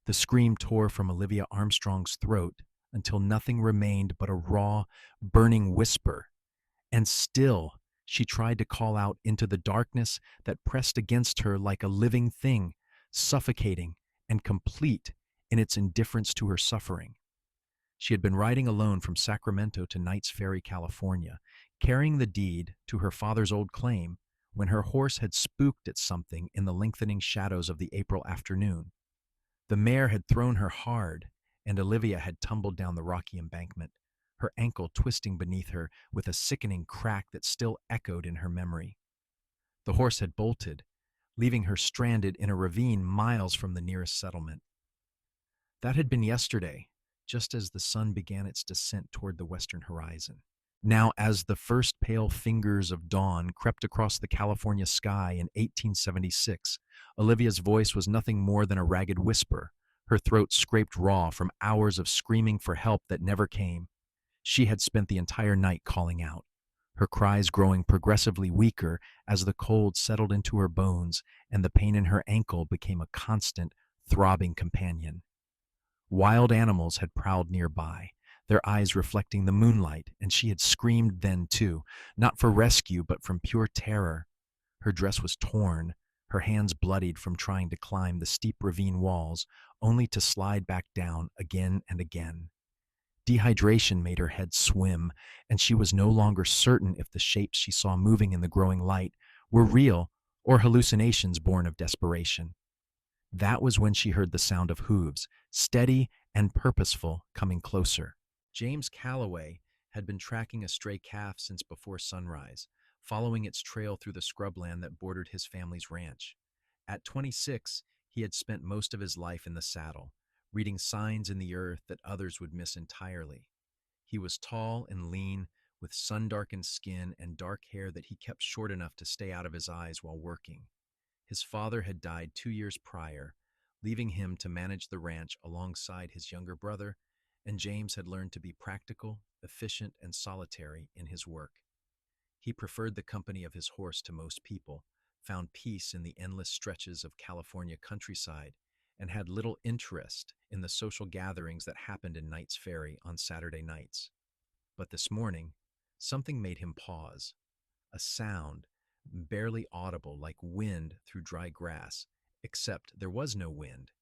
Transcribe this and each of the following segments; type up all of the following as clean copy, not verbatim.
The scream tore from Olivia Armstrong's throat until nothing remained but a raw, burning whisper. And still, she tried to call out into the darkness that pressed against her like a living thing, suffocating and complete in its indifference to her suffering. She had been riding alone from Sacramento to Knights Ferry, California, carrying the deed to her father's old claim when her horse had spooked at something in the lengthening shadows of the April afternoon. The mare had thrown her hard, and Olivia had tumbled down the rocky embankment, her ankle twisting beneath her with a sickening crack that still echoed in her memory. The horse had bolted, leaving her stranded in a ravine miles from the nearest settlement. That had been yesterday, just as the sun began its descent toward the western horizon. Now, as the first pale fingers of dawn crept across the California sky in 1876, Olivia's voice was nothing more than a ragged whisper, her throat scraped raw from hours of screaming for help that never came. She had spent the entire night calling out, her cries growing progressively weaker as the cold settled into her bones and the pain in her ankle became a constant, throbbing companion. Wild animals had prowled nearby, their eyes reflecting the moonlight, and she had screamed then too, not for rescue but from pure terror. Her dress was torn, her hands bloodied from trying to climb the steep ravine walls, only to slide back down again and again. Dehydration made her head swim, and she was no longer certain if the shapes she saw moving in the growing light were real or hallucinations born of desperation. That was when she heard the sound of hooves, steady and purposeful, coming closer. James Calloway had been tracking a stray calf since before sunrise, following its trail through the scrubland that bordered his family's ranch. At 26, he had spent most of his life in the saddle, reading signs in the earth that others would miss entirely. He was tall and lean, with sun-darkened skin and dark hair that he kept short enough to stay out of his eyes while working. His father had died 2 years prior, leaving him to manage the ranch alongside his younger brother, and James had learned to be practical, efficient, and solitary in his work. He preferred the company of his horse to most people, found peace in the endless stretches of California countryside, and had little interest in the social gatherings that happened in Knights Ferry on Saturday nights. But this morning, something made him pause. A sound, barely audible like wind through dry grass, except there was no wind.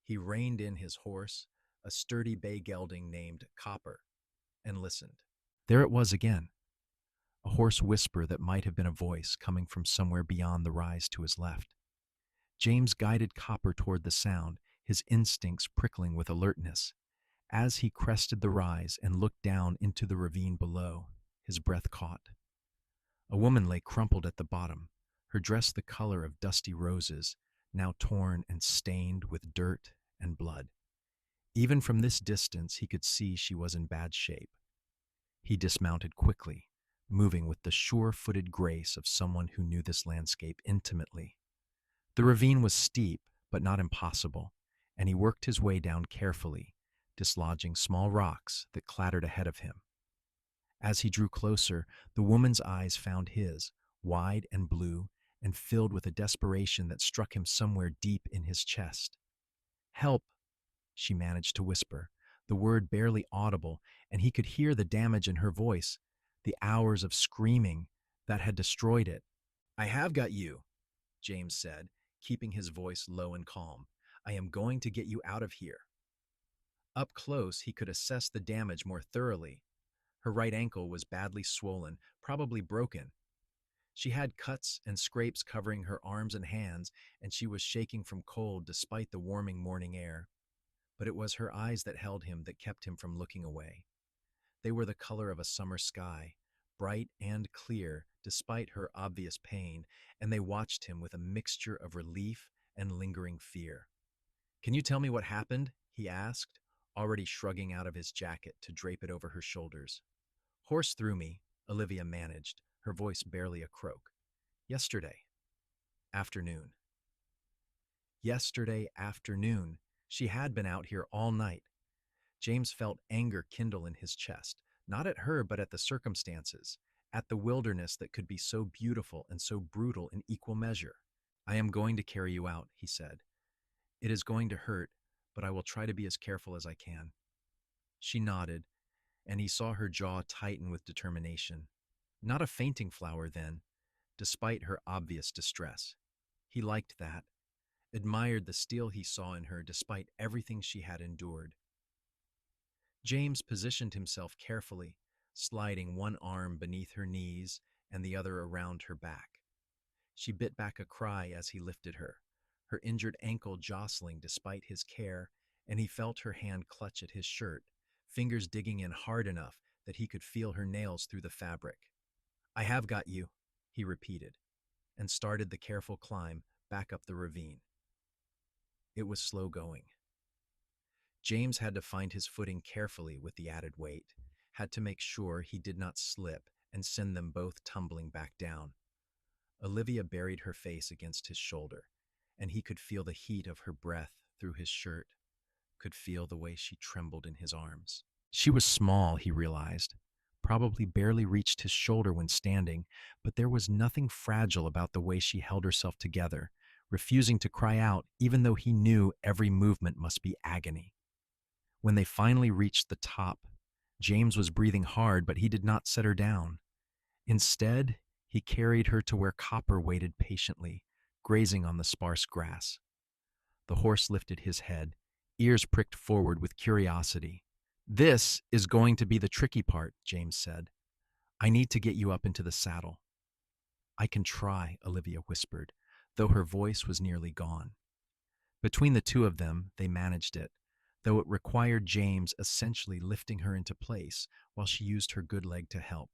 He reined in his horse, a sturdy bay gelding named Copper, and listened. There it was again, a hoarse whisper that might have been a voice coming from somewhere beyond the rise to his left. James guided Copper toward the sound, his instincts prickling with alertness. As he crested the rise and looked down into the ravine below, his breath caught. A woman lay crumpled at the bottom, her dress the color of dusty roses, now torn and stained with dirt and blood. Even from this distance, he could see she was in bad shape. He dismounted quickly, moving with the sure-footed grace of someone who knew this landscape intimately. The ravine was steep, but not impossible, and he worked his way down carefully, dislodging small rocks that clattered ahead of him. As he drew closer, the woman's eyes found his, wide and blue, and filled with a desperation that struck him somewhere deep in his chest. "Help," she managed to whisper, the word barely audible, and he could hear the damage in her voice, the hours of screaming that had destroyed it. "I have got you," James said, keeping his voice low and calm. "I am going to get you out of here." Up close, he could assess the damage more thoroughly. Her right ankle was badly swollen, probably broken. She had cuts and scrapes covering her arms and hands, and she was shaking from cold despite the warming morning air. But it was her eyes that held him, that kept him from looking away. They were the color of a summer sky, bright and clear despite her obvious pain, and they watched him with a mixture of relief and lingering fear. "Can you tell me what happened?" he asked, already shrugging out of his jacket to drape it over her shoulders. "Hoarse threw me," Olivia managed, her voice barely a croak. "Yesterday afternoon." Yesterday afternoon. She had been out here all night. James felt anger kindle in his chest, not at her but at the circumstances, at the wilderness that could be so beautiful and so brutal in equal measure. "I am going to carry you out," he said. "It is going to hurt, but I will try to be as careful as I can." She nodded, and he saw her jaw tighten with determination. Not a fainting flower, then, despite her obvious distress. He liked that, admired the steel he saw in her despite everything she had endured. James positioned himself carefully, sliding one arm beneath her knees and the other around her back. She bit back a cry as he lifted her, her injured ankle jostling despite his care, and he felt her hand clutch at his shirt, fingers digging in hard enough that he could feel her nails through the fabric. "I have got you," he repeated, and started the careful climb back up the ravine. It was slow going. James had to find his footing carefully with the added weight, had to make sure he did not slip and send them both tumbling back down. Olivia buried her face against his shoulder, and he could feel the heat of her breath through his shirt, could feel the way she trembled in his arms. She was small, he realized, probably barely reached his shoulder when standing, but there was nothing fragile about the way she held herself together, refusing to cry out even though he knew every movement must be agony. When they finally reached the top, James was breathing hard, but he did not set her down. Instead, he carried her to where Copper waited patiently, grazing on the sparse grass. The horse lifted his head, ears pricked forward with curiosity. "This is going to be the tricky part," James said. "I need to get you up into the saddle." "I can try," Olivia whispered, though her voice was nearly gone. Between the two of them, they managed it, though it required James essentially lifting her into place while she used her good leg to help.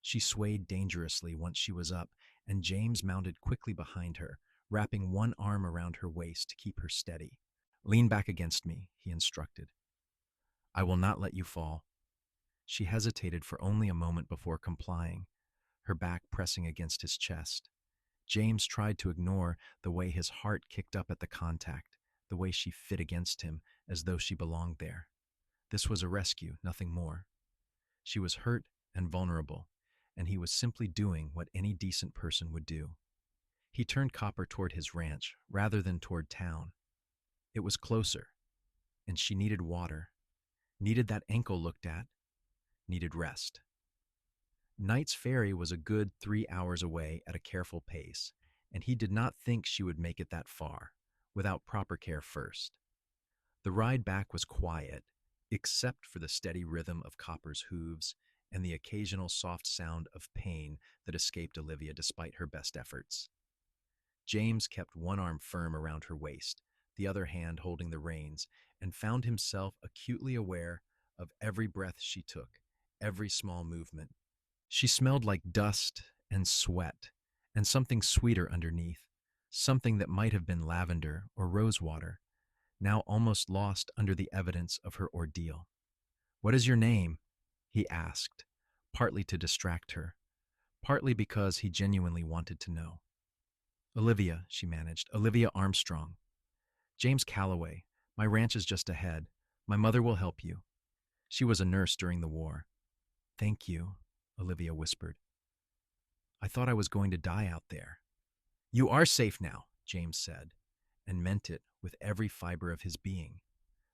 She swayed dangerously once she was up, and James mounted quickly behind her, wrapping one arm around her waist to keep her steady. "Lean back against me," he instructed. "I will not let you fall." She hesitated for only a moment before complying, her back pressing against his chest. James tried to ignore the way his heart kicked up at the contact, the way she fit against him as though she belonged there. This was a rescue, nothing more. She was hurt and vulnerable, and he was simply doing what any decent person would do. He turned Copper toward his ranch rather than toward town. It was closer, and she needed water, needed that ankle looked at, needed rest. Knight's Ferry was a good 3 hours away at a careful pace, and he did not think she would make it that far, without proper care first. The ride back was quiet, except for the steady rhythm of Copper's hooves and the occasional soft sound of pain that escaped Olivia despite her best efforts. James kept one arm firm around her waist, the other hand holding the reins, and found himself acutely aware of every breath she took, every small movement. She smelled like dust and sweat, and something sweeter underneath, something that might have been lavender or rosewater, now almost lost under the evidence of her ordeal. "What is your name?" he asked, partly to distract her, partly because he genuinely wanted to know. "Olivia," she managed. "Olivia Armstrong." "James Calloway. My ranch is just ahead. My mother will help you. She was a nurse during the war." "Thank you," Olivia whispered. "I thought I was going to die out there." "You are safe now," James said, and meant it with every fiber of his being.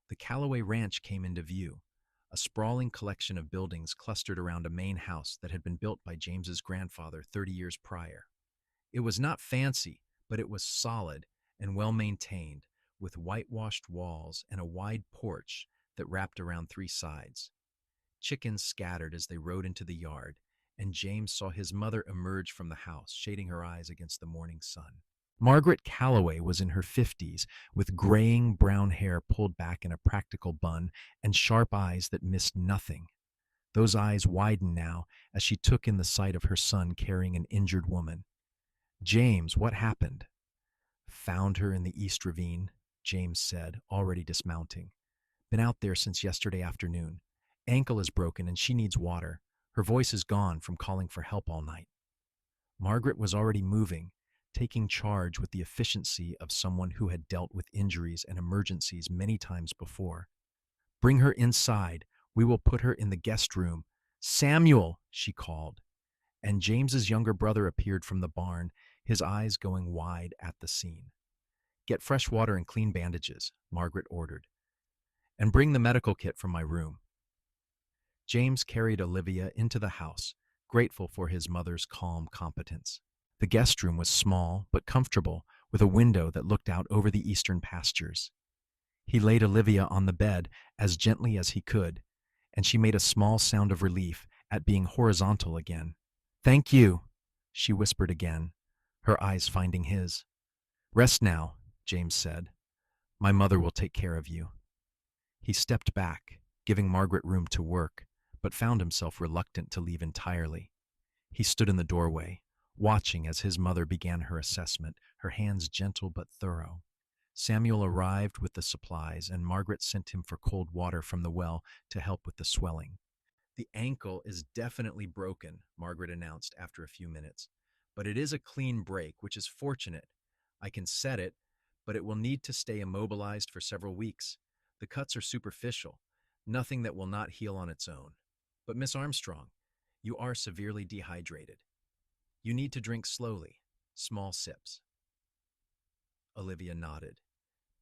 The Calloway Ranch came into view, a sprawling collection of buildings clustered around a main house that had been built by James's grandfather 30 years prior. It was not fancy, but it was solid and well-maintained, with whitewashed walls and a wide porch that wrapped around 3 sides. Chickens scattered as they rode into the yard, and James saw his mother emerge from the house, shading her eyes against the morning sun. Margaret Calloway was in her 50s, with graying brown hair pulled back in a practical bun and sharp eyes that missed nothing. Those eyes widened now as she took in the sight of her son carrying an injured woman. "James, what happened?" "Found her in the East Ravine," James said, already dismounting. "Been out there since yesterday afternoon. Ankle is broken and she needs water. Her voice is gone from calling for help all night." Margaret was already moving, taking charge with the efficiency of someone who had dealt with injuries and emergencies many times before. "Bring her inside. We will put her in the guest room." "Samuel," she called, and James's younger brother appeared from the barn, his eyes going wide at the scene. "Get fresh water and clean bandages," Margaret ordered. And bring the medical kit from my room. James carried Olivia into the house, grateful for his mother's calm competence. The guest room was small but comfortable, with a window that looked out over the eastern pastures. He laid Olivia on the bed as gently as he could, and she made a small sound of relief at being horizontal again. Thank you, she whispered again, her eyes finding his. Rest now, James said. My mother will take care of you. He stepped back, giving Margaret room to work, but found himself reluctant to leave entirely. He stood in the doorway, watching as his mother began her assessment, her hands gentle but thorough. Samuel arrived with the supplies, and Margaret sent him for cold water from the well to help with the swelling. The ankle is definitely broken, Margaret announced after a few minutes. But it is a clean break, which is fortunate. I can set it, but it will need to stay immobilized for several weeks. The cuts are superficial, nothing that will not heal on its own. But Miss Armstrong, you are severely dehydrated. You need to drink slowly, small sips. Olivia nodded,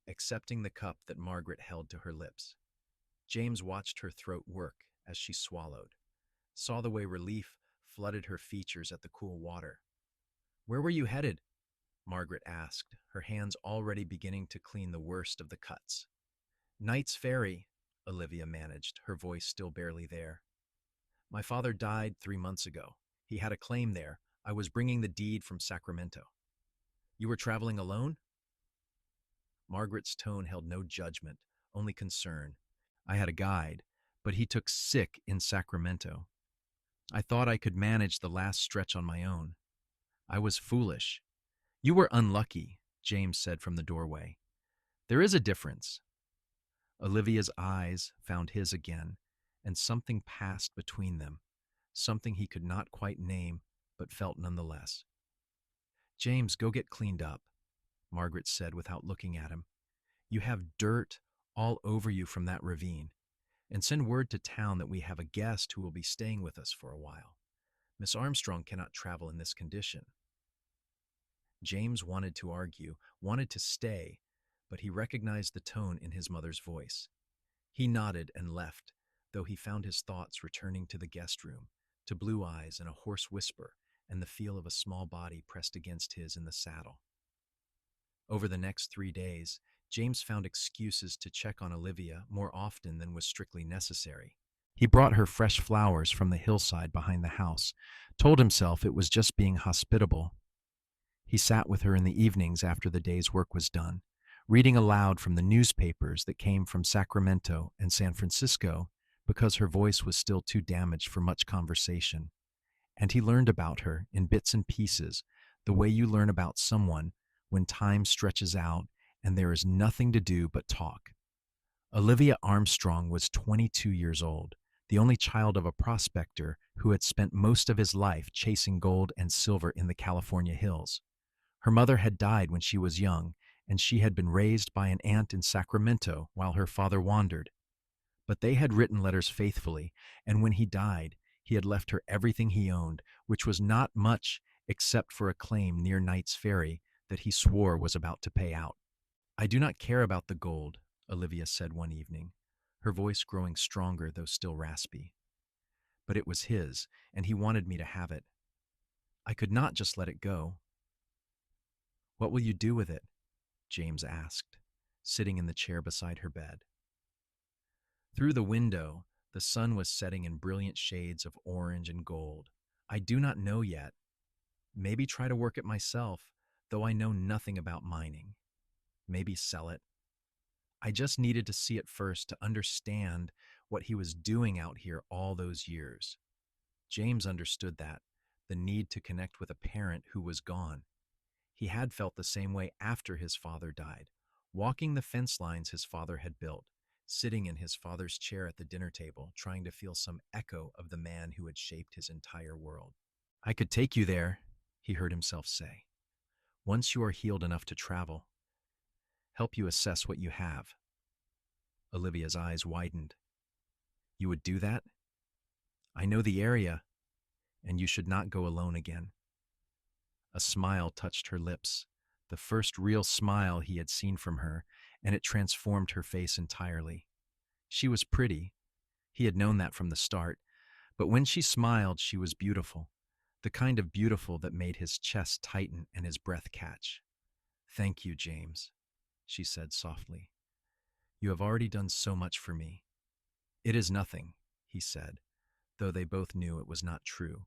accepting the cup that Margaret held to her lips. James watched her throat work as she swallowed, saw the way relief flooded her features at the cool water. Where were you headed? Margaret asked, her hands already beginning to clean the worst of the cuts. Knight's Ferry, Olivia managed, her voice still barely there. My father died 3 months ago. He had a claim there. I was bringing the deed from Sacramento. You were traveling alone? Margaret's tone held no judgment, only concern. I had a guide, but he took sick in Sacramento. I thought I could manage the last stretch on my own. I was foolish. You were unlucky, James said from the doorway. There is a difference. Olivia's eyes found his again, and something passed between them, something he could not quite name, but felt nonetheless. James, go get cleaned up, Margaret said without looking at him. You have dirt all over you from that ravine, and send word to town that we have a guest who will be staying with us for a while. Miss Armstrong cannot travel in this condition. James wanted to argue, wanted to stay, but he recognized the tone in his mother's voice. He nodded and left, though he found his thoughts returning to the guest room, to blue eyes and a hoarse whisper, and the feel of a small body pressed against his in the saddle. Over the next 3 days, James found excuses to check on Olivia more often than was strictly necessary. He brought her fresh flowers from the hillside behind the house, told himself it was just being hospitable. He sat with her in the evenings after the day's work was done, reading aloud from the newspapers that came from Sacramento and San Francisco because her voice was still too damaged for much conversation. And he learned about her in bits and pieces, the way you learn about someone when time stretches out and there is nothing to do but talk. Olivia Armstrong was 22 years old, the only child of a prospector who had spent most of his life chasing gold and silver in the California hills. Her mother had died when she was young, and she had been raised by an aunt in Sacramento while her father wandered. But they had written letters faithfully, and when he died, he had left her everything he owned, which was not much except for a claim near Knight's Ferry that he swore was about to pay out. I do not care about the gold, Olivia said one evening, her voice growing stronger though still raspy. But it was his, and he wanted me to have it. I could not just let it go. What will you do with it? James asked, sitting in the chair beside her bed. Through the window, the sun was setting in brilliant shades of orange and gold. I do not know yet. Maybe try to work it myself, though I know nothing about mining. Maybe sell it. I just needed to see it first to understand what he was doing out here all those years. James understood that, the need to connect with a parent who was gone. He had felt the same way after his father died, walking the fence lines his father had built, sitting in his father's chair at the dinner table, trying to feel some echo of the man who had shaped his entire world. I could take you there, he heard himself say. Once you are healed enough to travel, help you assess what you have. Olivia's eyes widened. You would do that? I know the area, and you should not go alone again. A smile touched her lips, the first real smile he had seen from her, and it transformed her face entirely. She was pretty. He had known that from the start, but when she smiled, she was beautiful, the kind of beautiful that made his chest tighten and his breath catch. "Thank you, James," she said softly. "You have already done so much for me." "It is nothing," he said, though they both knew it was not true.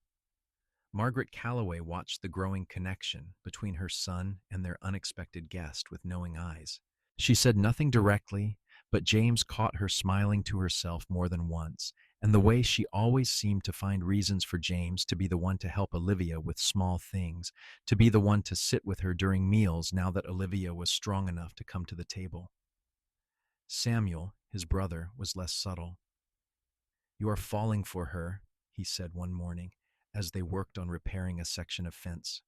Margaret Calloway watched the growing connection between her son and their unexpected guest with knowing eyes. She said nothing directly, but James caught her smiling to herself more than once, and the way she always seemed to find reasons for James to be the one to help Olivia with small things, to be the one to sit with her during meals now that Olivia was strong enough to come to the table. Samuel, his brother, was less subtle. "You are falling for her," he said one morning, as they worked on repairing a section of fence.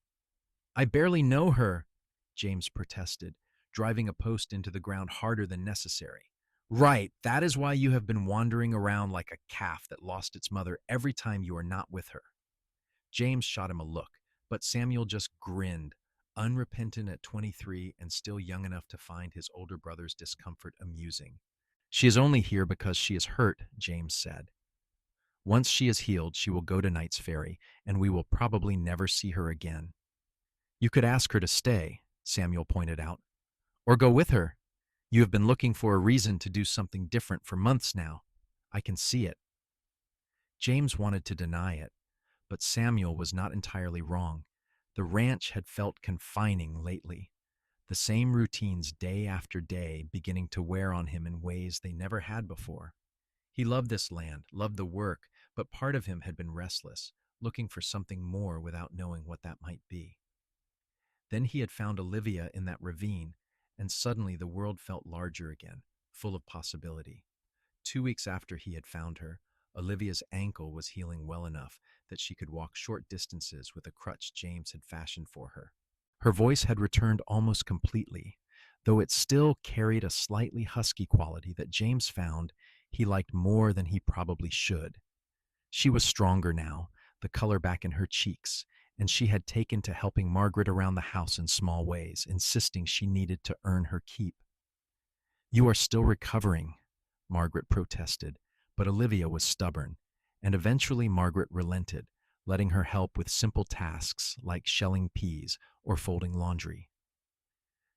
"I barely know her," James protested, driving a post into the ground harder than necessary. "Right, that is why you have been wandering around like a calf that lost its mother every time you are not with her." James shot him a look, but Samuel just grinned, unrepentant at 23 and still young enough to find his older brother's discomfort amusing. "She is only here because she is hurt," James said. "Once she is healed, she will go to Knight's Ferry, and we will probably never see her again." "You could ask her to stay," Samuel pointed out. "Or go with her. You have been looking for a reason to do something different for months now. I can see it." James wanted to deny it, but Samuel was not entirely wrong. The ranch had felt confining lately, the same routines day after day beginning to wear on him in ways they never had before. He loved this land, loved the work, but part of him had been restless, looking for something more without knowing what that might be. Then he had found Olivia in that ravine, and suddenly the world felt larger again, full of possibility. 2 weeks after he had found her, Olivia's ankle was healing well enough that she could walk short distances with a crutch James had fashioned for her. Her voice had returned almost completely, though it still carried a slightly husky quality that James found he liked more than he probably should. She was stronger now, the color back in her cheeks, and she had taken to helping Margaret around the house in small ways, insisting she needed to earn her keep. "You are still recovering," Margaret protested, but Olivia was stubborn, and eventually Margaret relented, letting her help with simple tasks like shelling peas or folding laundry.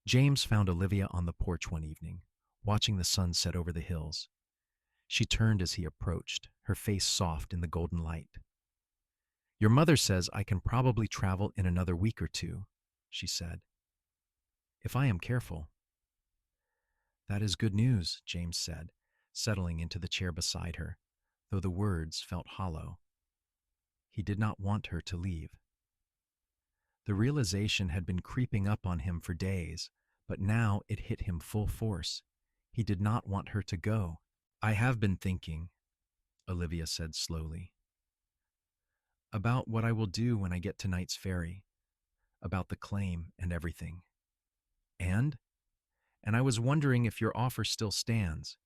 James found Olivia on the porch one evening, watching the sun set over the hills. She turned as he approached, her face soft in the golden light. "Your mother says I can probably travel in another week or two," she said. "If I am careful." "That is good news," James said, settling into the chair beside her, though the words felt hollow. He did not want her to leave. The realization had been creeping up on him for days, but now it hit him full force. He did not want her to go. "I have been thinking," Olivia said slowly, "about what I will do when I get to Knight's Ferry, about the claim and everything. And? And I was wondering if your offer still stands,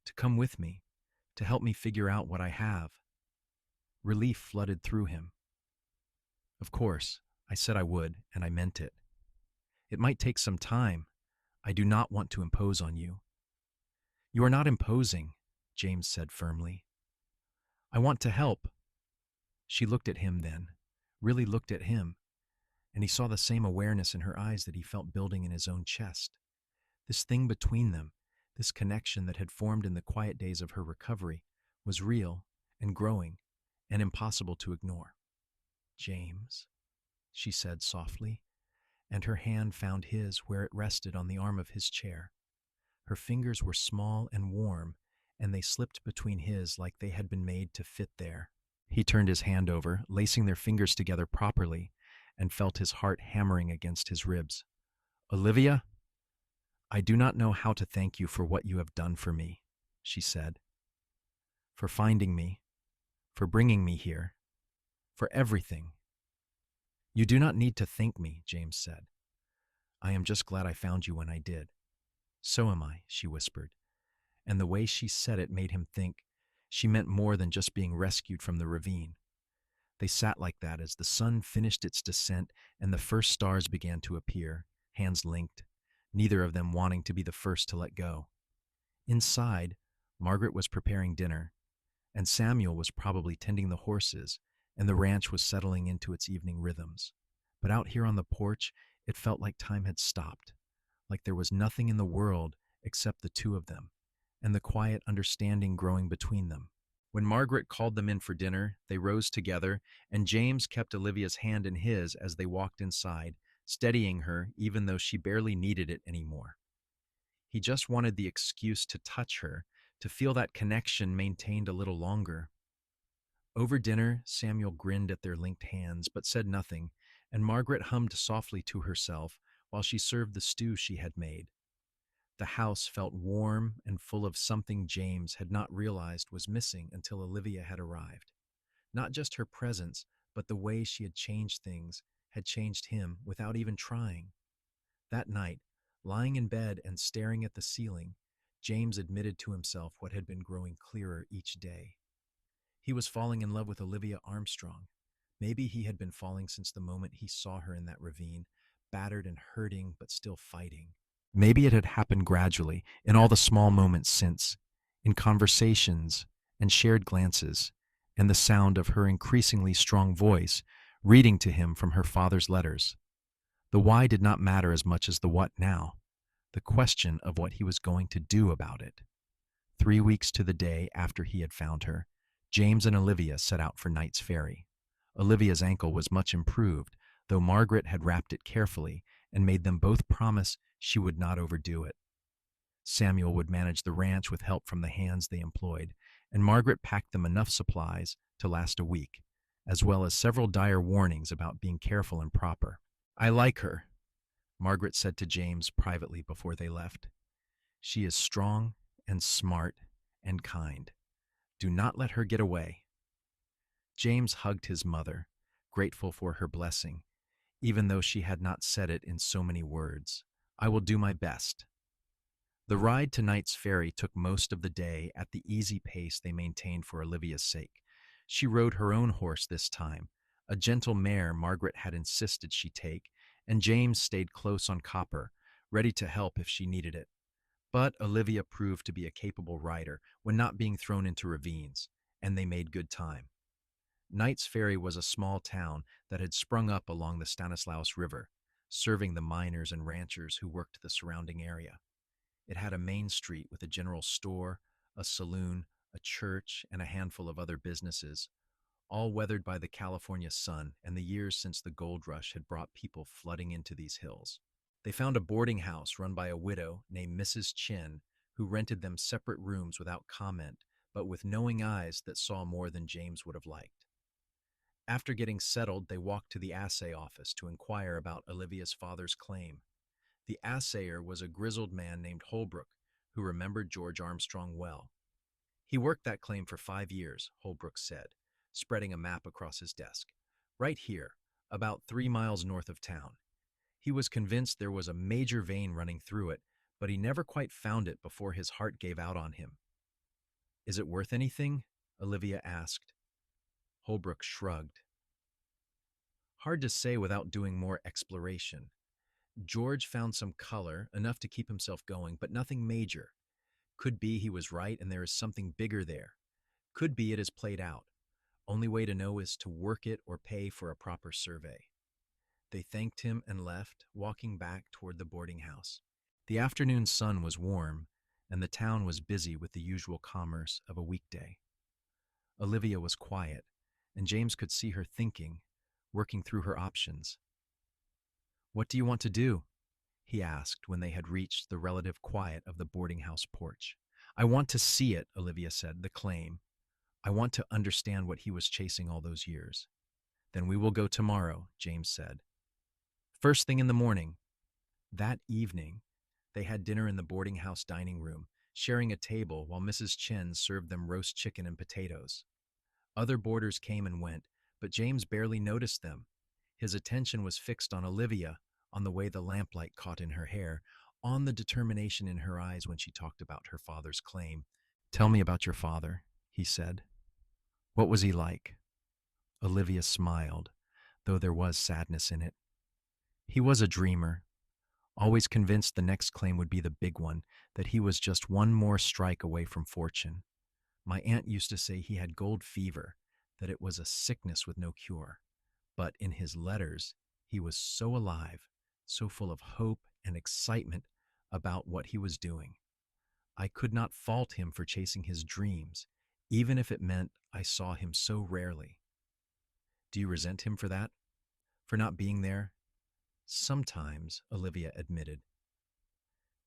to come with me, to help me figure out what I have." Relief flooded through him. "Of course, I said I would, and I meant it. It might take some time. I do not want to impose on you." "You are not imposing," James said firmly. "I want to help." She looked at him then, really looked at him, and he saw the same awareness in her eyes that he felt building in his own chest. This thing between them, this connection that had formed in the quiet days of her recovery, was real and growing and impossible to ignore. "James," she said softly, and her hand found his where it rested on the arm of his chair. Her fingers were small and warm, and they slipped between his like they had been made to fit there. He turned his hand over, lacing their fingers together properly, and felt his heart hammering against his ribs. "Olivia, I do not know how to thank you for what you have done for me," she said. "For finding me, for bringing me here, for everything." "You do not need to thank me," James said. "I am just glad I found you when I did." "So am I," she whispered, and the way she said it made him think she meant more than just being rescued from the ravine. They sat like that as the sun finished its descent and the first stars began to appear, hands linked, neither of them wanting to be the first to let go. Inside, Margaret was preparing dinner, and Samuel was probably tending the horses, and the ranch was settling into its evening rhythms. But out here on the porch, it felt like time had stopped, like there was nothing in the world except the two of them, and the quiet understanding growing between them. When Margaret called them in for dinner, they rose together, and James kept Olivia's hand in his as they walked inside, steadying her even though she barely needed it anymore. He just wanted the excuse to touch her, to feel that connection maintained a little longer. Over dinner, Samuel grinned at their linked hands but said nothing, and Margaret hummed softly to herself while she served the stew she had made. The house felt warm and full of something James had not realized was missing until Olivia had arrived. Not just her presence, but the way she had changed things had changed him without even trying. That night, lying in bed and staring at the ceiling, James admitted to himself what had been growing clearer each day. He was falling in love with Olivia Armstrong. Maybe he had been falling since the moment he saw her in that ravine, battered and hurting, but still fighting. Maybe it had happened gradually, in all the small moments since, in conversations and shared glances, and the sound of her increasingly strong voice reading to him from her father's letters. The why did not matter as much as the what now, the question of what he was going to do about it. 3 weeks to the day after he had found her, James and Olivia set out for Knight's Ferry. Olivia's ankle was much improved, though Margaret had wrapped it carefully and made them both promise she would not overdo it. Samuel would manage the ranch with help from the hands they employed, and Margaret packed them enough supplies to last a week, as well as several dire warnings about being careful and proper. "I like her," Margaret said to James privately before they left. "She is strong and smart and kind. Do not let her get away." James hugged his mother, grateful for her blessing, even though she had not said it in so many words. "I will do my best." The ride to Knight's Ferry took most of the day at the easy pace they maintained for Olivia's sake. She rode her own horse this time, a gentle mare Margaret had insisted she take, and James stayed close on Copper, ready to help if she needed it. But Olivia proved to be a capable rider when not being thrown into ravines, and they made good time. Knight's Ferry was a small town that had sprung up along the Stanislaus River, serving the miners and ranchers who worked the surrounding area. It had a main street with a general store, a saloon, a church, and a handful of other businesses, all weathered by the California sun and the years since the gold rush had brought people flooding into these hills. They found a boarding house run by a widow named Mrs. Chin, who rented them separate rooms without comment, but with knowing eyes that saw more than James would have liked. After getting settled, they walked to the assay office to inquire about Olivia's father's claim. The assayer was a grizzled man named Holbrook, who remembered George Armstrong well. "He worked that claim for 5 years, Holbrook said, spreading a map across his desk. "Right here, about 3 miles north of town. He was convinced there was a major vein running through it, but he never quite found it before his heart gave out on him." "Is it worth anything?" Olivia asked. Holbrook shrugged. "Hard to say without doing more exploration. George found some color, enough to keep himself going, but nothing major. Could be he was right and there is something bigger there. Could be it is played out. Only way to know is to work it or pay for a proper survey." They thanked him and left, walking back toward the boarding house. The afternoon sun was warm, and the town was busy with the usual commerce of a weekday. Olivia was quiet, and James could see her thinking, working through her options. "What do you want to do?" he asked when they had reached the relative quiet of the boarding house porch. "I want to see it," Olivia said, "the claim. I want to understand what he was chasing all those years." "Then we will go tomorrow," James said. "First thing in the morning." That evening, they had dinner in the boarding house dining room, sharing a table while Mrs. Chen served them roast chicken and potatoes. Other boarders came and went, but James barely noticed them. His attention was fixed on Olivia, on the way the lamplight caught in her hair, on the determination in her eyes when she talked about her father's claim. "Tell me about your father," he said. "What was he like?" Olivia smiled, though there was sadness in it. "He was a dreamer, always convinced the next claim would be the big one, that he was just one more strike away from fortune. My aunt used to say he had gold fever, that it was a sickness with no cure. But in his letters, he was so alive, so full of hope and excitement about what he was doing. I could not fault him for chasing his dreams, even if it meant I saw him so rarely. Do you resent him for that? For not being there? Sometimes, Olivia admitted,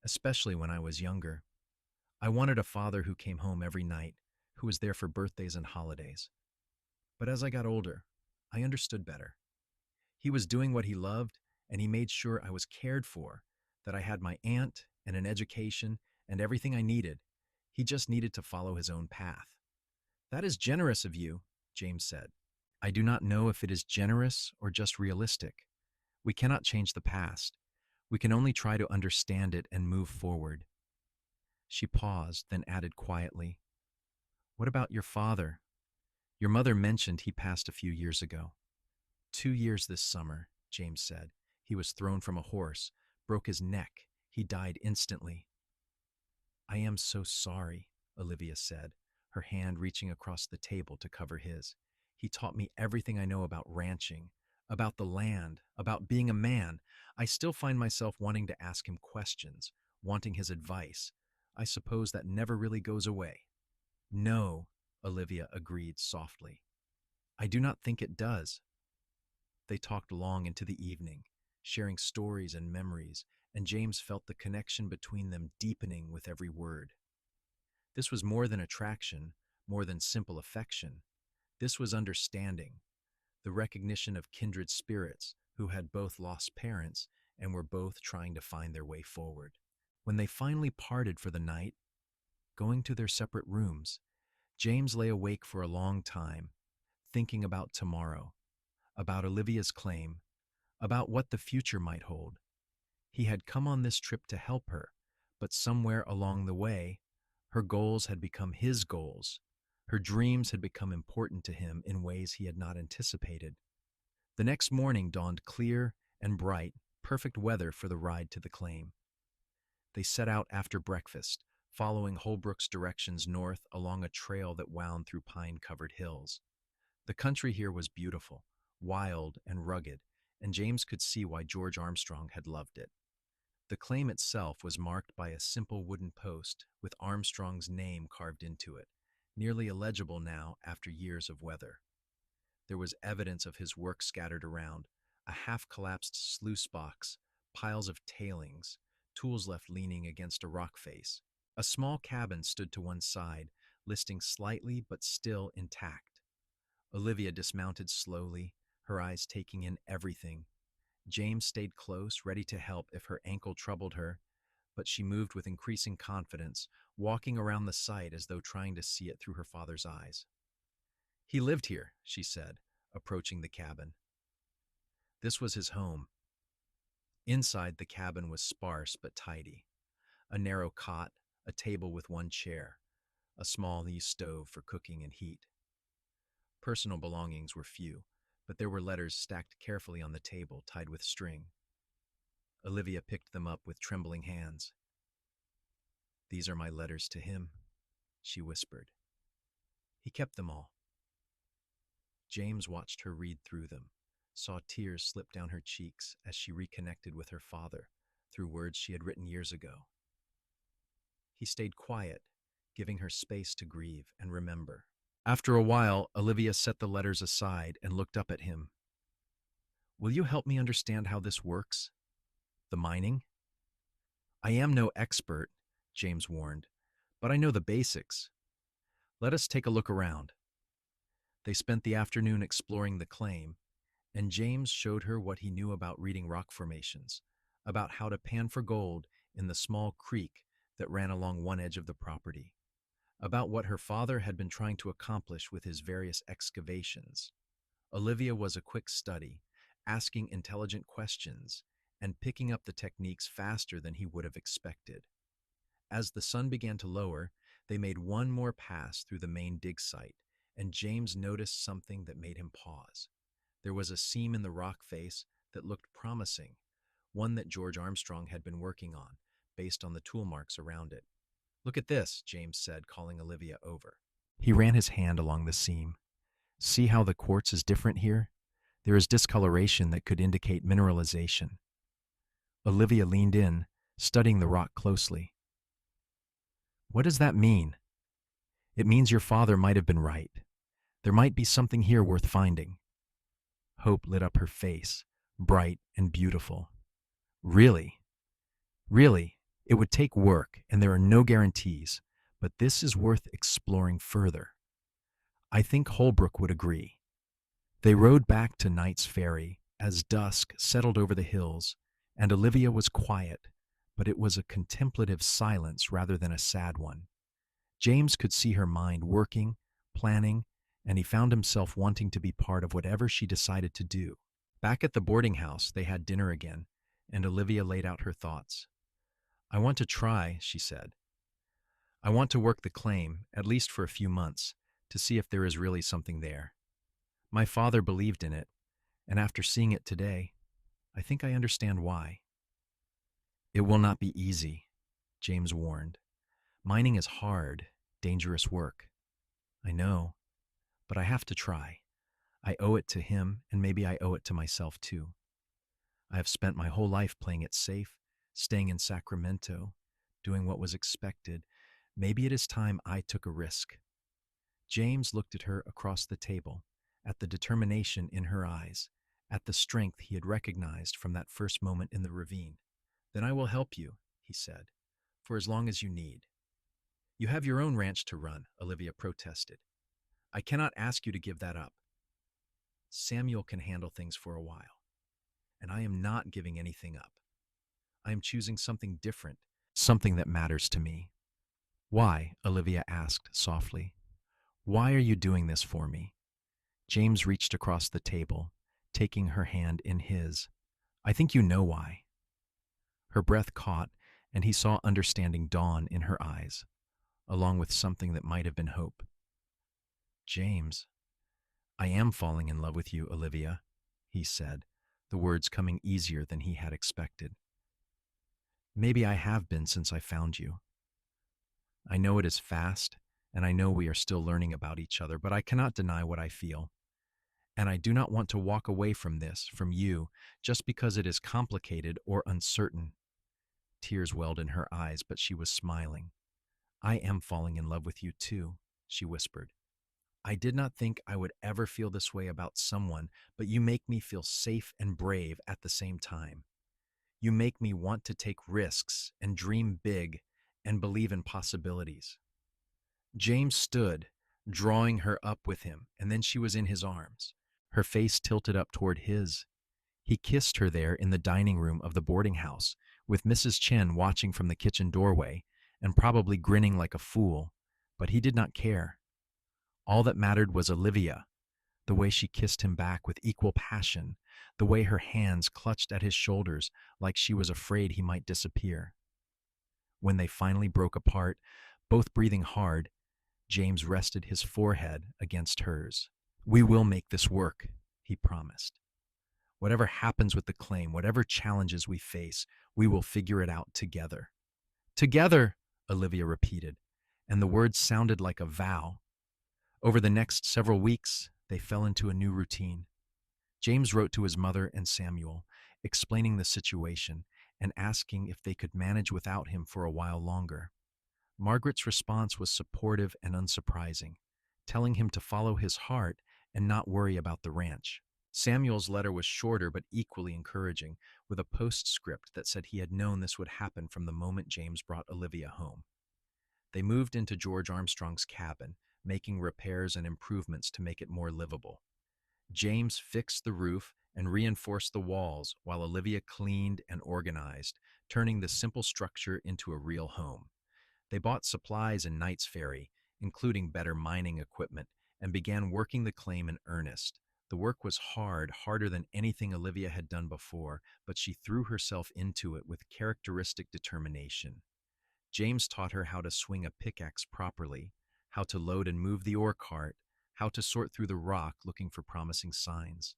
especially when I was younger. I wanted a father who came home every night, who was there for birthdays and holidays. But as I got older, I understood better. He was doing what he loved, and he made sure I was cared for, that I had my aunt and an education and everything I needed. He just needed to follow his own path. That is generous of you, James said. I do not know if it is generous or just realistic. We cannot change the past. We can only try to understand it and move forward. She paused, then added quietly, "What about your father? Your mother mentioned he passed a few years ago." 2 years this summer, James said. He was thrown from a horse, broke his neck. He died instantly. I am so sorry, Olivia said, her hand reaching across the table to cover his. He taught me everything I know about ranching, about the land, about being a man. I still find myself wanting to ask him questions, wanting his advice. I suppose that never really goes away. No, Olivia agreed softly. I do not think it does. They talked long into the evening, sharing stories and memories, and James felt the connection between them deepening with every word. This was more than attraction, more than simple affection. This was understanding, the recognition of kindred spirits who had both lost parents and were both trying to find their way forward. When they finally parted for the night, going to their separate rooms, James lay awake for a long time, thinking about tomorrow, about Olivia's claim, about what the future might hold. He had come on this trip to help her, but somewhere along the way, her goals had become his goals. Her dreams had become important to him in ways he had not anticipated. The next morning dawned clear and bright, perfect weather for the ride to the claim. They set out after breakfast, following Holbrook's directions north along a trail that wound through pine-covered hills. The country here was beautiful, wild and rugged, and James could see why George Armstrong had loved it. The claim itself was marked by a simple wooden post with Armstrong's name carved into it, nearly illegible now after years of weather. There was evidence of his work scattered around, a half-collapsed sluice box, piles of tailings, tools left leaning against a rock face. A small cabin stood to one side, listing slightly but still intact. Olivia dismounted slowly, her eyes taking in everything. James stayed close, ready to help if her ankle troubled her, but she moved with increasing confidence, walking around the site as though trying to see it through her father's eyes. He lived here, she said, approaching the cabin. This was his home. Inside, the cabin was sparse but tidy. A narrow cot, a table with one chair, a small stove for cooking and heat. Personal belongings were few, but there were letters stacked carefully on the table, tied with string. Olivia picked them up with trembling hands. "These are my letters to him," she whispered. He kept them all. James watched her read through them, saw tears slip down her cheeks as she reconnected with her father through words she had written years ago. He stayed quiet, giving her space to grieve and remember. After a while, Olivia set the letters aside and looked up at him. "Will you help me understand how this works? The mining?" "I am no expert," James warned, "but I know the basics. Let us take a look around." They spent the afternoon exploring the claim, and James showed her what he knew about reading rock formations, about how to pan for gold in the small creek that ran along one edge of the property, about what her father had been trying to accomplish with his various excavations. Olivia was a quick study, asking intelligent questions and picking up the techniques faster than he would have expected. As the sun began to lower, they made one more pass through the main dig site, and James noticed something that made him pause. There was a seam in the rock face that looked promising, one that George Armstrong had been working on, based on the tool marks around it. Look at this, James said, calling Olivia over. He ran his hand along the seam. See how the quartz is different here? There is discoloration that could indicate mineralization. Olivia leaned in, studying the rock closely. What does that mean? It means your father might have been right. There might be something here worth finding. Hope lit up her face, bright and beautiful. Really? Really? It would take work, and there are no guarantees, but this is worth exploring further. I think Holbrook would agree. They rode back to Knight's Ferry as dusk settled over the hills, and Olivia was quiet, but it was a contemplative silence rather than a sad one. James could see her mind working, planning, and he found himself wanting to be part of whatever she decided to do. Back at the boarding house, they had dinner again, and Olivia laid out her thoughts. I want to try, she said. I want to work the claim, at least for a few months, to see if there is really something there. My father believed in it, and after seeing it today, I think I understand why. It will not be easy, James warned. Mining is hard, dangerous work. I know, but I have to try. I owe it to him, and maybe I owe it to myself too. I have spent my whole life playing it safe, staying in Sacramento, doing what was expected. Maybe it is time I took a risk. James looked at her across the table, at the determination in her eyes, at the strength he had recognized from that first moment in the ravine. Then I will help you, he said, for as long as you need. You have your own ranch to run, Olivia protested. I cannot ask you to give that up. Samuel can handle things for a while, and I am not giving anything up. I am choosing something different, something that matters to me. Why? Olivia asked softly. Why are you doing this for me? James reached across the table, taking her hand in his. I think you know why. Her breath caught, and he saw understanding dawn in her eyes, along with something that might have been hope. James, I am falling in love with you, Olivia, he said, the words coming easier than he had expected. Maybe I have been since I found you. I know it is fast, and I know we are still learning about each other, but I cannot deny what I feel. And I do not want to walk away from this, from you, just because it is complicated or uncertain. Tears welled in her eyes, but she was smiling. I am falling in love with you too, she whispered. I did not think I would ever feel this way about someone, but you make me feel safe and brave at the same time. You make me want to take risks and dream big and believe in possibilities. James stood, drawing her up with him, and then she was in his arms, her face tilted up toward his. He kissed her there in the dining room of the boarding house, with Mrs. Chen watching from the kitchen doorway and probably grinning like a fool, but he did not care. All that mattered was Olivia, the way she kissed him back with equal passion, the way her hands clutched at his shoulders like she was afraid he might disappear. When they finally broke apart, both breathing hard, James rested his forehead against hers. We will make this work, he promised. Whatever happens with the claim, whatever challenges we face, we will figure it out together. Together, Olivia repeated, and the words sounded like a vow. Over the next several weeks, they fell into a new routine. James wrote to his mother and Samuel, explaining the situation and asking if they could manage without him for a while longer. Margaret's response was supportive and unsurprising, telling him to follow his heart and not worry about the ranch. Samuel's letter was shorter but equally encouraging, with a postscript that said he had known this would happen from the moment James brought Olivia home. They moved into George Armstrong's cabin, making repairs and improvements to make it more livable. James fixed the roof and reinforced the walls while Olivia cleaned and organized, turning the simple structure into a real home. They bought supplies in Knight's Ferry, including better mining equipment, and began working the claim in earnest. The work was hard, harder than anything Olivia had done before, but she threw herself into it with characteristic determination. James taught her how to swing a pickaxe properly, how to load and move the ore cart, how to sort through the rock looking for promising signs.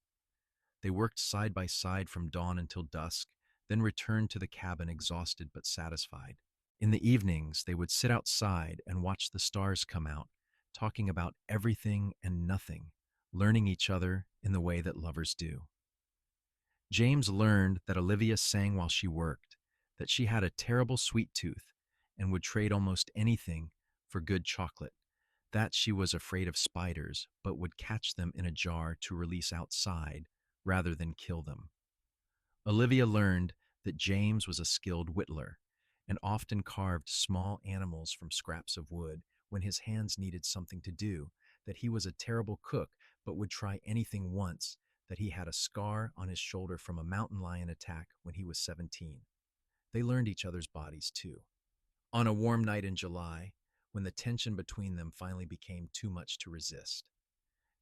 They worked side by side from dawn until dusk, then returned to the cabin exhausted but satisfied. In the evenings, they would sit outside and watch the stars come out, talking about everything and nothing, learning each other in the way that lovers do. James learned that Olivia sang while she worked, that she had a terrible sweet tooth and would trade almost anything for good chocolate, that she was afraid of spiders but would catch them in a jar to release outside rather than kill them. Olivia learned that James was a skilled whittler and often carved small animals from scraps of wood when his hands needed something to do, that he was a terrible cook but would try anything once, that he had a scar on his shoulder from a mountain lion attack when he was 17. They learned each other's bodies too. On a warm night in July, when the tension between them finally became too much to resist,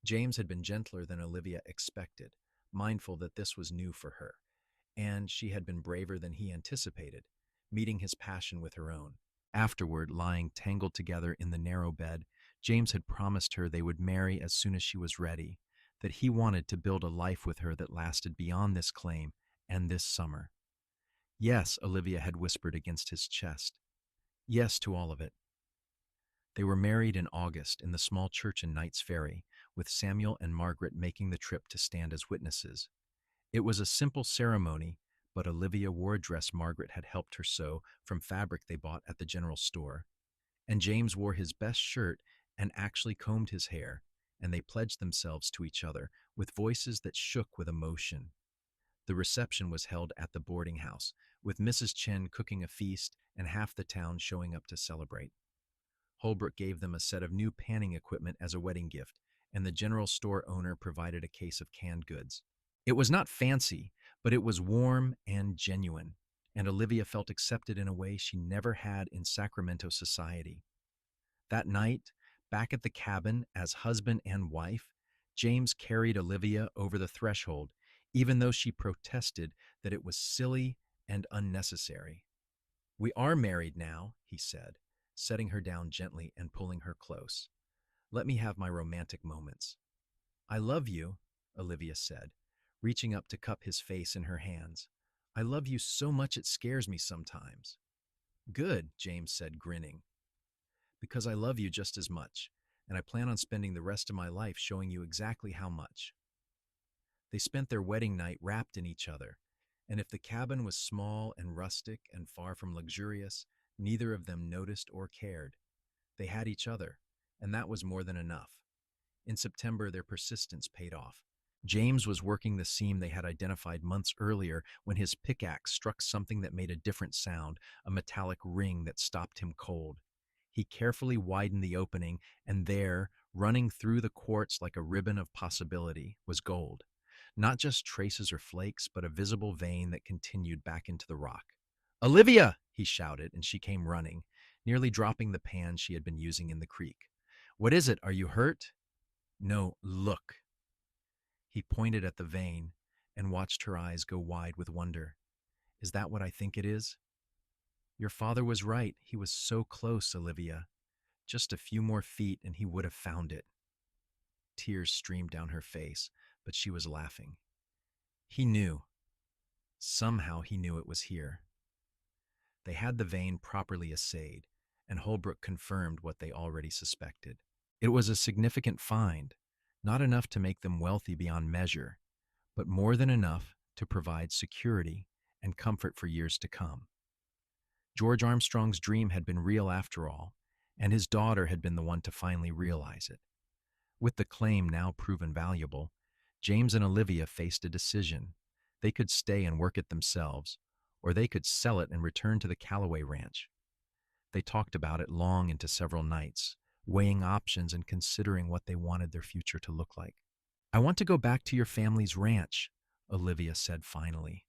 James had been gentler than Olivia expected, mindful that this was new for her, and she had been braver than he anticipated, meeting his passion with her own. Afterward, lying tangled together in the narrow bed, James had promised her they would marry as soon as she was ready, that he wanted to build a life with her that lasted beyond this claim and this summer. Yes, Olivia had whispered against his chest. Yes to all of it. They were married in August in the small church in Knight's Ferry, with Samuel and Margaret making the trip to stand as witnesses. It was a simple ceremony, but Olivia wore a dress Margaret had helped her sew from fabric they bought at the general store, and James wore his best shirt and actually combed his hair, and they pledged themselves to each other with voices that shook with emotion. The reception was held at the boarding house, with Mrs. Chen cooking a feast and half the town showing up to celebrate. Holbrook gave them a set of new panning equipment as a wedding gift, and the general store owner provided a case of canned goods. It was not fancy, but it was warm and genuine, and Olivia felt accepted in a way she never had in Sacramento society. That night, back at the cabin as husband and wife, James carried Olivia over the threshold, even though she protested that it was silly and unnecessary. "We are married now," he said, setting her down gently and pulling her close. "Let me have my romantic moments." "I love you," Olivia said, reaching up to cup his face in her hands. "I love you so much it scares me sometimes." "Good," James said, grinning, "because I love you just as much, and I plan on spending the rest of my life showing you exactly how much." They spent their wedding night wrapped in each other, and if the cabin was small and rustic and far from luxurious, neither of them noticed or cared. They had each other, and that was more than enough. In September, their persistence paid off. James was working the seam they had identified months earlier when his pickaxe struck something that made a different sound, a metallic ring that stopped him cold. He carefully widened the opening, and there, running through the quartz like a ribbon of possibility, was gold. Not just traces or flakes, but a visible vein that continued back into the rock. "Olivia!" he shouted, and she came running, nearly dropping the pan she had been using in the creek. "What is it? Are you hurt?" "No, look." He pointed at the vein and watched her eyes go wide with wonder. "Is that what I think it is?" "Your father was right. He was so close, Olivia. Just a few more feet and he would have found it." Tears streamed down her face, but she was laughing. He knew. Somehow he knew it was here. They had the vein properly assayed, and Holbrook confirmed what they already suspected. It was a significant find, not enough to make them wealthy beyond measure, but more than enough to provide security and comfort for years to come. George Armstrong's dream had been real after all, and his daughter had been the one to finally realize it. With the claim now proven valuable, James and Olivia faced a decision. They could stay and work it themselves, or they could sell it and return to the Calloway ranch. They talked about it long into several nights, weighing options and considering what they wanted their future to look like. "I want to go back to your family's ranch," Olivia said finally.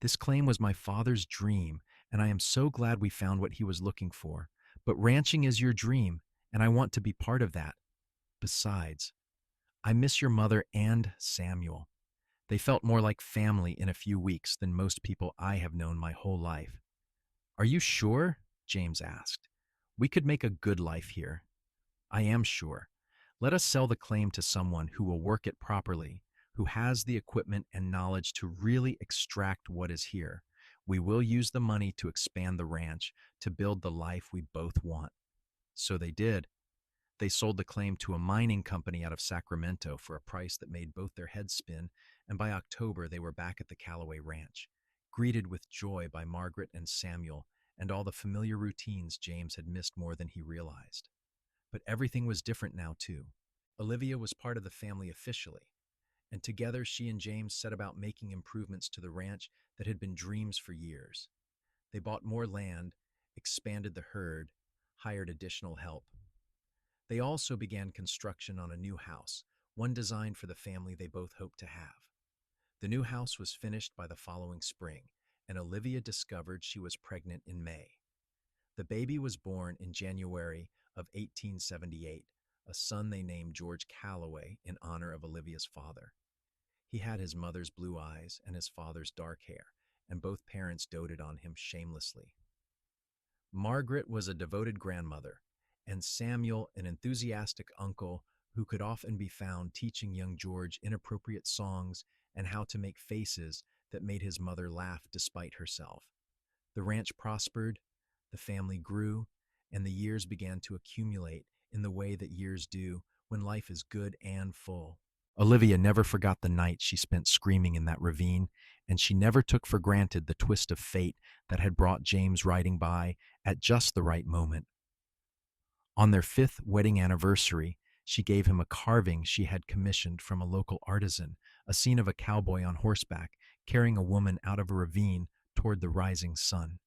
"This claim was my father's dream, and I am so glad we found what he was looking for. But ranching is your dream, and I want to be part of that. Besides, I miss your mother and Samuel. They felt more like family in a few weeks than most people I have known my whole life." "Are you sure?" James asked. "We could make a good life here." "I am sure. Let us sell the claim to someone who will work it properly, who has the equipment and knowledge to really extract what is here. We will use the money to expand the ranch, to build the life we both want." So they did. They sold the claim to a mining company out of Sacramento for a price that made both their heads spin, and by October they were back at the Calloway Ranch, greeted with joy by Margaret and Samuel and all the familiar routines James had missed more than he realized. But everything was different now, too. Olivia was part of the family officially, and together she and James set about making improvements to the ranch that had been dreams for years. They bought more land, expanded the herd, hired additional help. They also began construction on a new house, one designed for the family they both hoped to have. The new house was finished by the following spring, and Olivia discovered she was pregnant in May. The baby was born in January of 1878, a son they named George Calloway in honor of Olivia's father. He had his mother's blue eyes and his father's dark hair, and both parents doted on him shamelessly. Margaret was a devoted grandmother, and Samuel an enthusiastic uncle who could often be found teaching young George inappropriate songs and how to make faces that made his mother laugh despite herself. The ranch prospered, the family grew, and the years began to accumulate in the way that years do when life is good and full. Olivia never forgot the night she spent screaming in that ravine, and she never took for granted the twist of fate that had brought James riding by at just the right moment. On their 5th wedding anniversary, she gave him a carving she had commissioned from a local artisan, a scene of a cowboy on horseback carrying a woman out of a ravine toward the rising sun.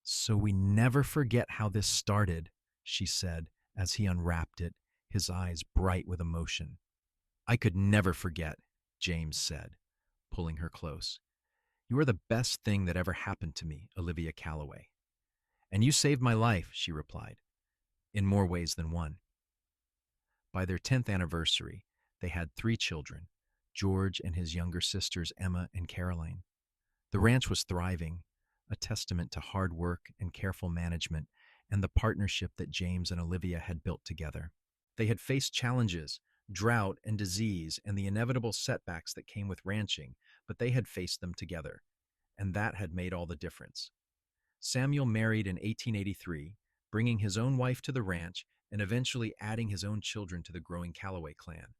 "So we never forget how this started," she said as he unwrapped it, his eyes bright with emotion. "I could never forget," James said, pulling her close. "You are the best thing that ever happened to me, Olivia Calloway." "And you saved my life," she replied, "in more ways than one." By their 10th anniversary, they had 3 children, George and his younger sisters Emma and Caroline. The ranch was thriving, a testament to hard work and careful management and the partnership that James and Olivia had built together. They had faced challenges, drought and disease, and the inevitable setbacks that came with ranching, but they had faced them together, and that had made all the difference. Samuel married in 1883, bringing his own wife to the ranch and eventually adding his own children to the growing Calloway clan.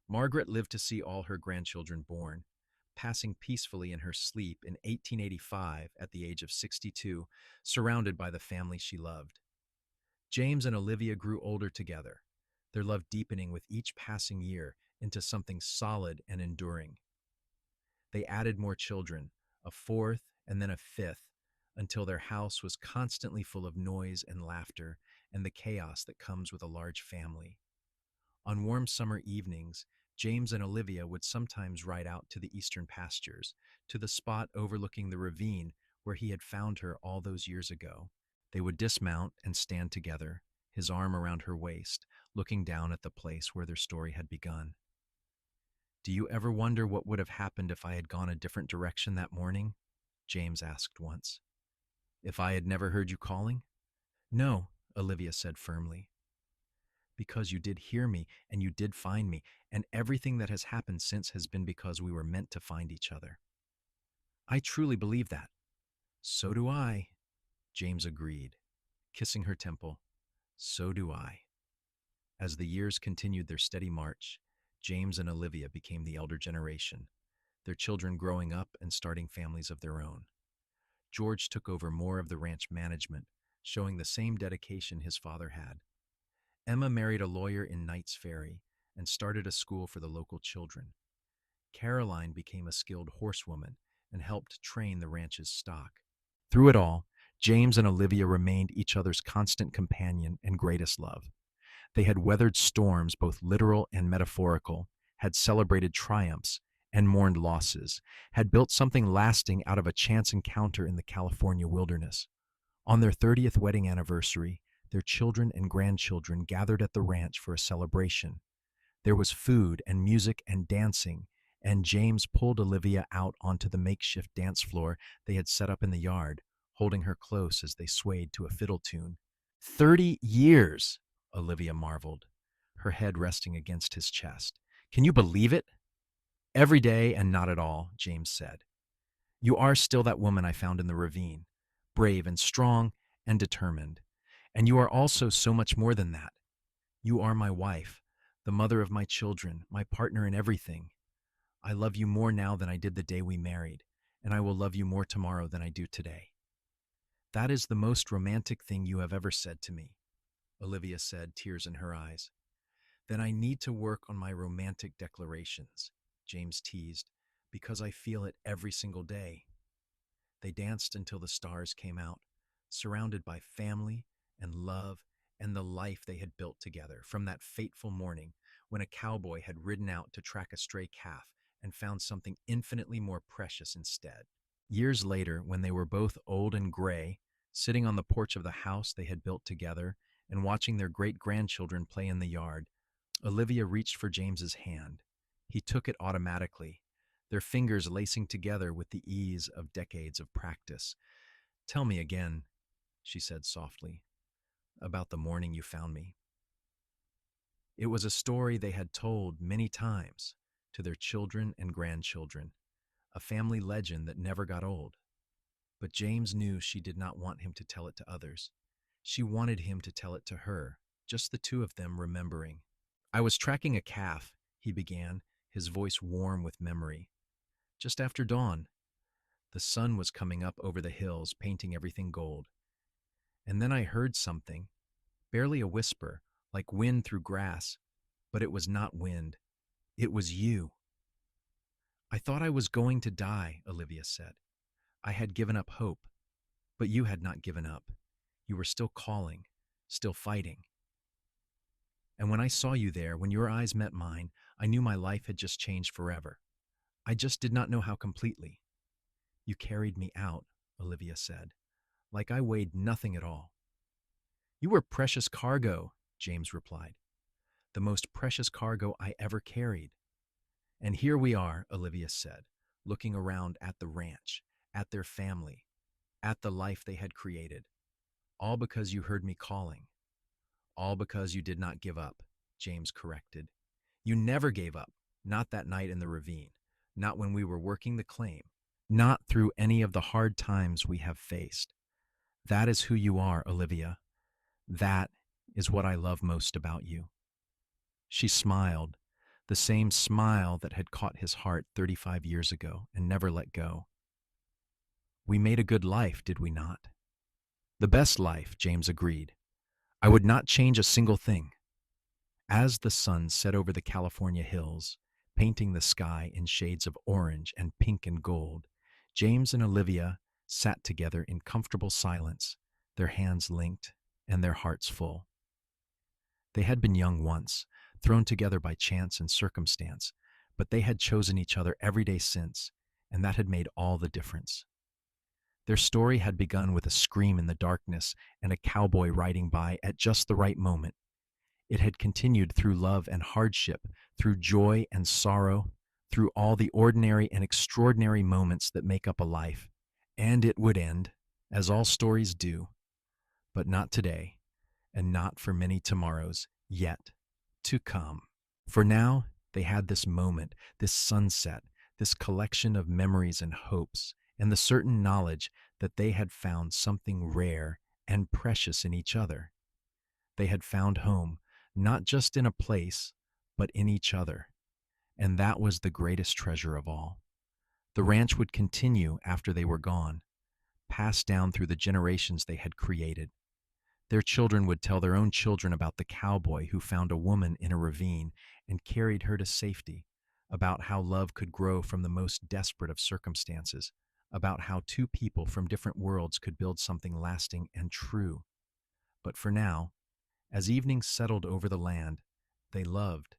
Margaret lived to see all her grandchildren born, passing peacefully in her sleep in 1885 at the age of 62, surrounded by the family she loved. James and Olivia grew older together, their love deepening with each passing year into something solid and enduring. They added more children, a 4th and then a 5th, until their house was constantly full of noise and laughter and the chaos that comes with a large family. On warm summer evenings, James and Olivia would sometimes ride out to the eastern pastures, to the spot overlooking the ravine where he had found her all those years ago. They would dismount and stand together, his arm around her waist, looking down at the place where their story had begun. "Do you ever wonder what would have happened if I had gone a different direction that morning?" James asked once. "If I had never heard you calling?" "No," Olivia said firmly. "Because you did hear me and you did find me, and everything that has happened since has been because we were meant to find each other." "I truly believe that." "So do I," James agreed, kissing her temple. "So do I." As the years continued their steady march, James and Olivia became the elder generation, their children growing up and starting families of their own. George took over more of the ranch management, showing the same dedication his father had. Emma married a lawyer in Knights Ferry and started a school for the local children. Caroline became a skilled horsewoman and helped train the ranch's stock. Through it all, James and Olivia remained each other's constant companion and greatest love. They had weathered storms, both literal and metaphorical, had celebrated triumphs and mourned losses, had built something lasting out of a chance encounter in the California wilderness. On their 30th wedding anniversary, their children and grandchildren gathered at the ranch for a celebration. There was food and music and dancing, and James pulled Olivia out onto the makeshift dance floor they had set up in the yard, holding her close as they swayed to a fiddle tune. 30 years, Olivia marveled, her head resting against his chest. "Can you believe it?" Every day and not at all, James said. You are still that woman I found in the ravine, brave and strong and determined. And you are also so much more than that. You are my wife, the mother of my children, my partner in everything. I love you more now than I did the day we married, and I will love you more tomorrow than I do today. That is the most romantic thing you have ever said to me, Olivia said, tears in her eyes. Then I need to work on my romantic declarations, James teased, because I feel it every single day. They danced until the stars came out, surrounded by family and love and the life they had built together from that fateful morning when a cowboy had ridden out to track a stray calf and found something infinitely more precious instead. Years later, when they were both old and gray, sitting on the porch of the house they had built together and watching their great-grandchildren play in the yard, Olivia reached for James's hand. He took it automatically, their fingers lacing together with the ease of decades of practice. Tell me again, she said softly, about the morning you found me. It was a story they had told many times to their children and grandchildren, a family legend that never got old. But James knew she did not want him to tell it to others. She wanted him to tell it to her, just the two of them remembering. I was tracking a calf, he began, his voice warm with memory. Just after dawn, the sun was coming up over the hills, painting everything gold. And then I heard something, barely a whisper, like wind through grass, but it was not wind. It was you. I thought I was going to die, Olivia said. I had given up hope, but you had not given up. You were still calling, still fighting. And when I saw you there, when your eyes met mine, I knew my life had just changed forever. I just did not know how completely. You carried me out, Olivia said, like I weighed nothing at all. You were precious cargo, James replied. The most precious cargo I ever carried. And here we are, Olivia said, looking around at the ranch, at their family, at the life they had created. All because you heard me calling. All because you did not give up, James corrected. You never gave up, not that night in the ravine, not when we were working the claim, not through any of the hard times we have faced. That is who you are, Olivia. That is what I love most about you. She smiled, the same smile that had caught his heart 35 years ago and never let go. We made a good life, did we not? The best life, James agreed. I would not change a single thing. As the sun set over the California hills, painting the sky in shades of orange and pink and gold, James and Olivia sat together in comfortable silence, their hands linked and their hearts full. They had been young once, thrown together by chance and circumstance, but they had chosen each other every day since, and that had made all the difference. Their story had begun with a scream in the darkness and a cowboy riding by at just the right moment. It had continued through love and hardship, through joy and sorrow, through all the ordinary and extraordinary moments that make up a life. And it would end, as all stories do, but not today, and not for many tomorrows yet to come. For now, they had this moment, this sunset, this collection of memories and hopes, and the certain knowledge that they had found something rare and precious in each other. They had found home, not just in a place, but in each other. And that was the greatest treasure of all. The ranch would continue after they were gone, passed down through the generations they had created. Their children would tell their own children about the cowboy who found a woman in a ravine and carried her to safety, about how love could grow from the most desperate of circumstances, about how two people from different worlds could build something lasting and true. But for now, as evening settled over the land, they loved,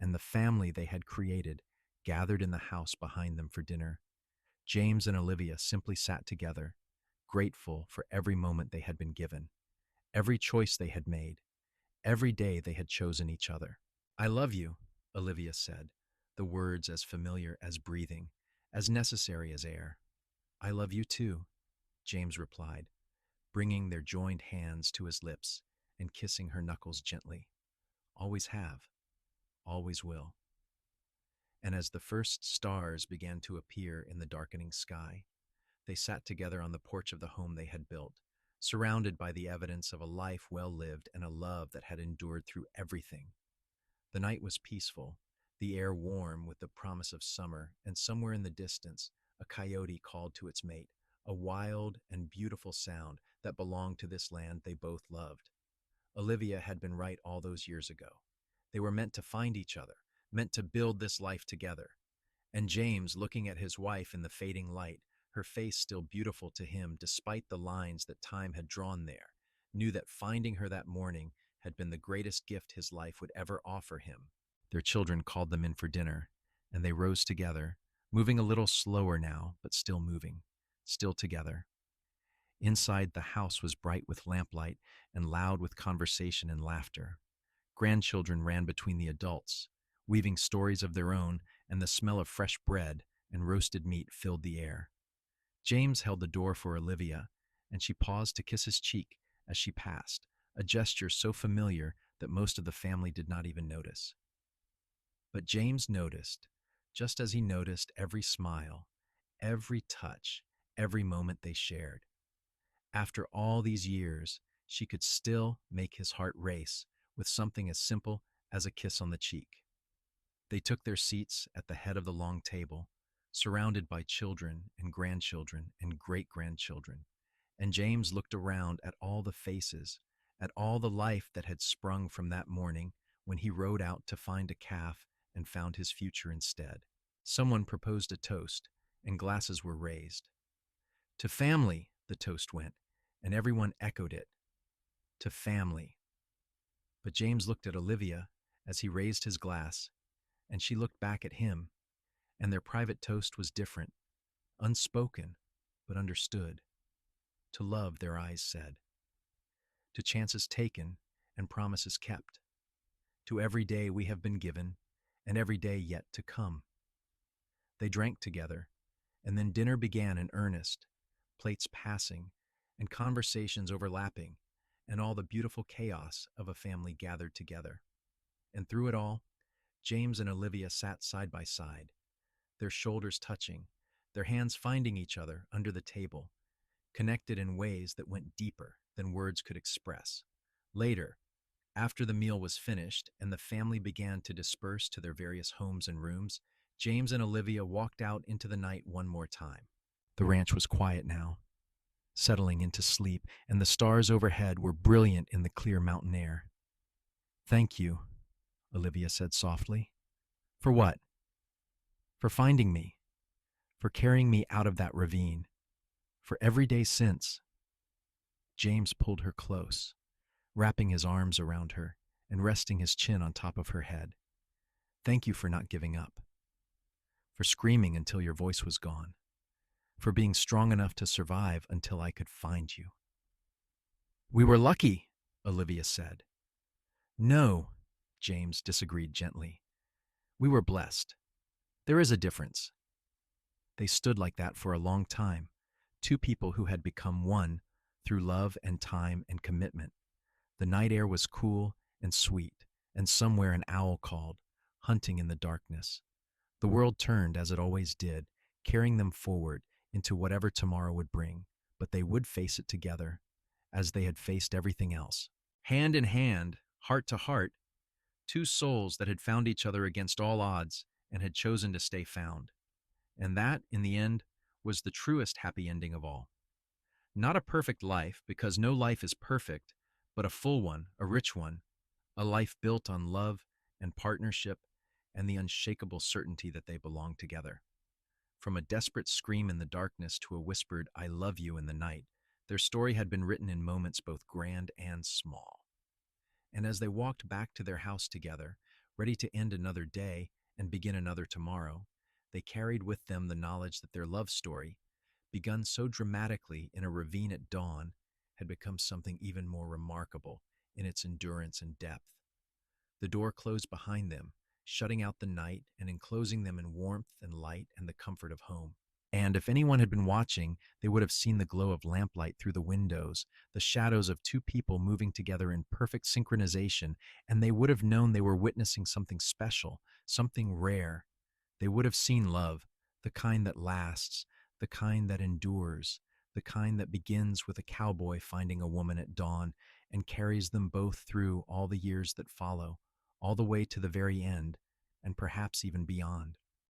and the family they had created gathered in the house behind them for dinner. James and Olivia simply sat together, grateful for every moment they had been given, every choice they had made, every day they had chosen each other. I love you, Olivia said, the words as familiar as breathing, as necessary as air. I love you too, James replied, bringing their joined hands to his lips and kissing her knuckles gently. Always have, always will. And as the first stars began to appear in the darkening sky, they sat together on the porch of the home they had built, surrounded by the evidence of a life well lived and a love that had endured through everything. The night was peaceful, the air warm with the promise of summer, and somewhere in the distance, a coyote called to its mate, a wild and beautiful sound that belonged to this land they both loved. Olivia had been right all those years ago. They were meant to find each other, meant to build this life together. And James, looking at his wife in the fading light, her face still beautiful to him despite the lines that time had drawn there, knew that finding her that morning had been the greatest gift his life would ever offer him. Their children called them in for dinner, and they rose together, moving a little slower now, but still moving, still together. Inside, the house was bright with lamplight and loud with conversation and laughter. Grandchildren ran between the adults, weaving stories of their own, and the smell of fresh bread and roasted meat filled the air. James held the door for Olivia, and she paused to kiss his cheek as she passed, a gesture so familiar that most of the family did not even notice. But James noticed, just as he noticed every smile, every touch, every moment they shared. After all these years, she could still make his heart race with something as simple as a kiss on the cheek. They took their seats at the head of the long table, surrounded by children and grandchildren and great-grandchildren, and James looked around at all the faces, at all the life that had sprung from that morning when he rode out to find a calf and found his future instead. Someone proposed a toast, and glasses were raised. To family, the toast went, and everyone echoed it. To family. But James looked at Olivia as he raised his glass, and she looked back at him, and their private toast was different, unspoken, but understood. To love, their eyes said. To chances taken and promises kept. To every day we have been given, and every day yet to come. They drank together, and then dinner began in earnest, plates passing, and conversations overlapping, and all the beautiful chaos of a family gathered together. And through it all, James and Olivia sat side by side, their shoulders touching, their hands finding each other under the table, connected in ways that went deeper than words could express. Later, after the meal was finished and the family began to disperse to their various homes and rooms, James and Olivia walked out into the night one more time. The ranch was quiet now, settling into sleep, and the stars overhead were brilliant in the clear mountain air. "Thank you," Olivia said softly. "For what?" "For finding me, for carrying me out of that ravine, for every day since." James pulled her close, wrapping his arms around her and resting his chin on top of her head. "Thank you for not giving up, for screaming until your voice was gone, for being strong enough to survive until I could find you." "We were lucky," Olivia said. "No," James disagreed gently. "We were blessed. There is a difference." They stood like that for a long time, two people who had become one through love and time and commitment. The night air was cool and sweet, and somewhere an owl called, hunting in the darkness. The world turned as it always did, carrying them forward into whatever tomorrow would bring, but they would face it together, as they had faced everything else. Hand in hand, heart to heart, two souls that had found each other against all odds and had chosen to stay found. And that, in the end, was the truest happy ending of all. Not a perfect life, because no life is perfect, but a full one, a rich one, a life built on love and partnership and the unshakable certainty that they belong together. From a desperate scream in the darkness to a whispered "I love you" in the night, their story had been written in moments both grand and small. And as they walked back to their house together, ready to end another day and begin another tomorrow, they carried with them the knowledge that their love story, begun so dramatically in a ravine at dawn, had become something even more remarkable in its endurance and depth. The door closed behind them, shutting out the night and enclosing them in warmth and light and the comfort of home. And if anyone had been watching, they would have seen the glow of lamplight through the windows, the shadows of two people moving together in perfect synchronization, and they would have known they were witnessing something special, something rare. They would have seen love, the kind that lasts, the kind that endures, the kind that begins with a cowboy finding a woman at dawn and carries them both through all the years that follow, all the way to the very end, and perhaps even beyond.